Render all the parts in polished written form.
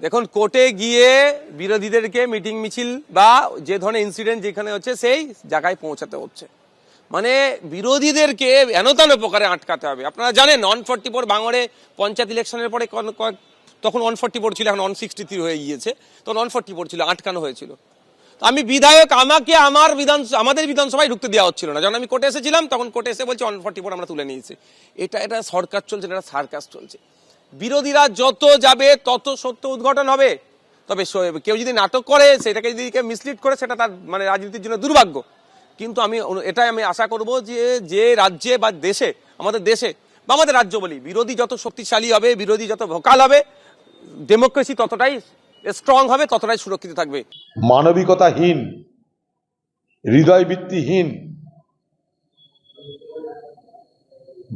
দেখুন, কোর্টে গিয়ে বিরোধীদেরকে মিটিং মিছিল বা যে ধরনের ইনসিডেন্ট যেখানে হচ্ছে সেই জায়গায় পৌঁছাতে হচ্ছে। মানে বিরোধীদেরকে এনতান প্রকারে আটকাতে হবে। আপনারা জানেন 144 ভাঙড়ে পঞ্চায়েত ইলেকশনের পরে তখন 144 ছিল, এখন 163 হয়ে গিয়েছে। তখন 144 ছিল, আটকানো হয়েছিল। আমি বিধায়ক, আমাকে আমাদের বিধানসভায় ঢুকতে দেওয়া হচ্ছিল না। যখন আমি কোর্টে এসেছিলাম তখন কোর্টে এসে বলছে 144 আমরা তুলে নিয়েছি। এটা সরকার চলছে, এটা সার্কাস চলছে। বিরোধীরা যত যাবে তত সত্য উদ্ঘাটন হবে। তবে কেউ যদি নাটক করে, সেটাকে যদি মিসলিড করে, সেটা তার মানে রাজনীতির জন্য দুর্ভাগ্য। কিন্তু এটাই আমি আশা করব যে রাজ্যে বা দেশে, আমাদের দেশে বা আমাদের রাজ্য বলি, বিরোধী যত শক্তিশালী হবে, বিরোধী যত ভোকাল হবে, ডেমোক্রেসি ততটাই স্ট্রং হবে, ততটাই সুরক্ষিত থাকবে। মানবিকতাহীন, হৃদয়বৃত্তিহীন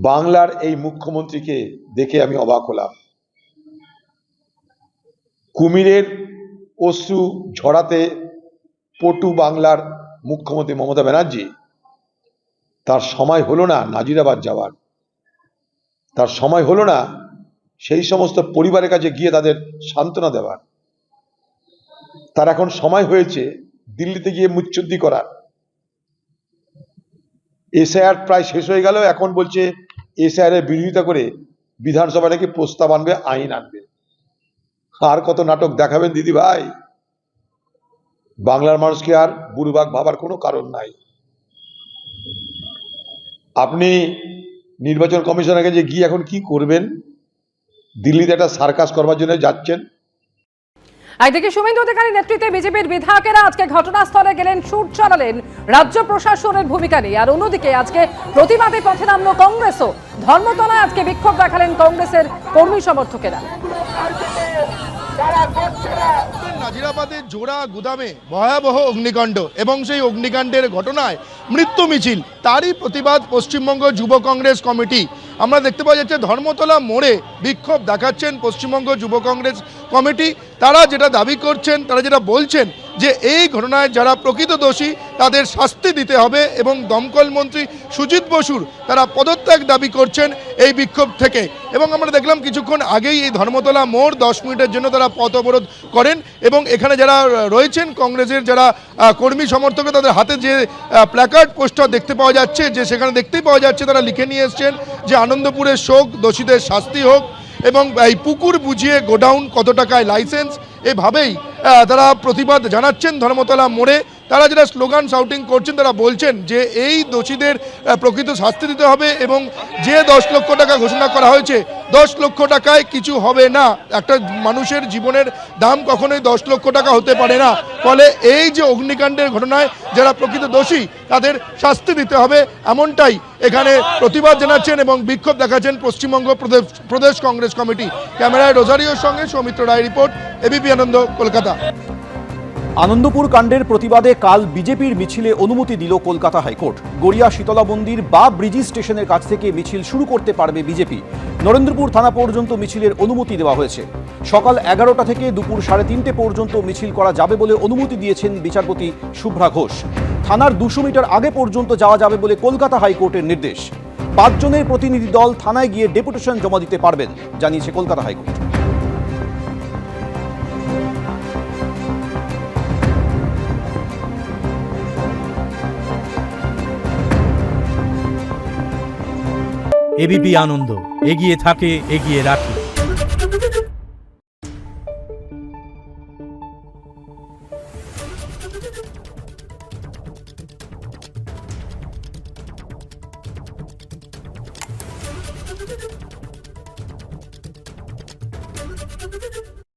বাংলার এই মুখ্যমন্ত্রীকে দেখে আমি অবাক হলাম। কুমিরের অশ্রু ঝরাতে পটু বাংলার মুখ্যমন্ত্রী মমতা ব্যানার্জি, তার সময় হলো না নাজিরাবাদ যাওয়ার, তার সময় হলো না সেই সমস্ত পরিবারের কাছে গিয়ে তাদের সান্ত্বনা দেওয়ার। তার এখন সময় হয়েছে দিল্লিতে গিয়ে মুচ্ছুদ্দি করার। এসআইআর প্রায় শেষ হয়ে গেল, এখন বলছে এসআইআর এর বিরোধিতা করে বিধানসভা নাকি প্রস্তাব আনবে, আইন আনবে। আর কত নাটক দেখাবেন দিদি ভাই? বাংলার মানুষকে আর বুড়বাক ভাবার কোনো কারণ নাই। আপনি নির্বাচন কমিশনের কাছে গিয়ে এখন কি করবেন? দিল্লিতে একটা সার্কাস করবার জন্য যাচ্ছেন। একদিকে শুভেন্দু অধিকারীর নেতৃত্বে বিজেপির বিধায়কেরা আজকে ঘটনাস্থলে গেলেন, শুট চালালেন রাজ্য প্রশাসনের ভূমিকা নিয়ে। আর অন্যদিকে আজকে প্রতিবাদে পথে নামল কংগ্রেসও। ধর্মতলায় আজকে বিক্ষোভ দেখালেন কংগ্রেসের কর্মী সমর্থকেরা। নাজিরাবাদের জোড়া গুদামে ভয়াবহ অগ্নিকাণ্ড এবং সেই অগ্নিকাণ্ডের ঘটনায় মৃত্যু মিছিল, তারই প্রতিবাদ পশ্চিমবঙ্গ যুব কংগ্রেস কমিটি। আমরা দেখতে পাওয়া যাচ্ছে ধর্মতলা মোড়ে বিক্ষোভ দেখাচ্ছেন পশ্চিমবঙ্গ যুব কংগ্রেস কমিটি। তারা যেটা দাবি করছেন, তারা যেটা বলছেন যে এই ঘটনায় যারা প্রকৃত দোষী তাদের শাস্তি দিতে হবে এবং দমকল মন্ত্রী সুজিত বসুর তারা পদত্যাগ দাবি করছেন এই বিক্ষোভ থেকে। এবং আমরা দেখলাম কিছুক্ষণ আগেই এই ধর্মতলা মোড় 10 মিনিটের জন্য তারা পথ অবরোধ করেন এবং এখানে যারা রয়েছেন কংগ্রেসের যারা কর্মী সমর্থক, তাদের হাতে যে প্ল্যাকার্ড পোস্টার দেখতে পাওয়া যাচ্ছে, যে সেখানে দেখতেই পাওয়া যাচ্ছে তারা লিখে নিয়ে এসছেন যে আনন্দপুরের শোক, দোষীদের শাস্তি হোক এবং এই পুকুর বুঝিয়ে গোডাউন, কত টাকায় লাইসেন্স, এভাবেই তারা প্রতিবাদ জানাচ্ছেন ধর্মতলা মোড়ে। তারা যারা স্লোগান শাউটিং করছেন, তারা বলছেন যে এই দোষীদের প্রকৃত শাস্তি দিতে হবে এবং যে 10 লক্ষ টাকা ঘোষণা করা হয়েছে, 10 লক্ষ টাকায় কিছু হবে না। একটা মানুষের জীবনের দাম কখনোই 10 লক্ষ টাকা হতে পারে না। ফলে এই যে অগ্নিকাণ্ডের ঘটনায় যারা প্রকৃত দোষী তাদের শাস্তি দিতে হবে, এমনটাই এখানে প্রতিবাদ জানাচ্ছেন এবং বিক্ষোভ দেখাচ্ছেন পশ্চিমবঙ্গ প্রদেশ কংগ্রেস কমিটি। ক্যামেরায় রোজারিওর সঙ্গে সৌমিত্র রায়, রিপোর্ট এবিপি আনন্দ, কলকাতা। আনন্দপুর কাণ্ডের প্রতিবাদে কাল বিজেপির মিছিলে অনুমতি দিল কলকাতা হাইকোর্ট। গড়িয়া শীতলা মন্দির বা ব্রিজি স্টেশনের কাছ থেকে মিছিল শুরু করতে পারবে বিজেপি। নরেন্দ্রপুর থানা পর্যন্ত মিছিলের অনুমতি দেওয়া হয়েছে। সকাল 11টা থেকে দুপুর 3:30 পর্যন্ত মিছিল করা যাবে বলে অনুমতি দিয়েছেন বিচারপতি শুভ্রা ঘোষ। থানার 200 মিটার আগে পর্যন্ত যাওয়া যাবে বলে কলকাতা হাইকোর্টের নির্দেশ। 5 জনের প্রতিনিধি দল থানায় গিয়ে ডেপুটেশন জমা দিতে পারবেন, জানিয়েছে কলকাতা হাইকোর্ট। এবিপি আনন্দ, এগিয়ে থাকে, এগিয়ে রাখে।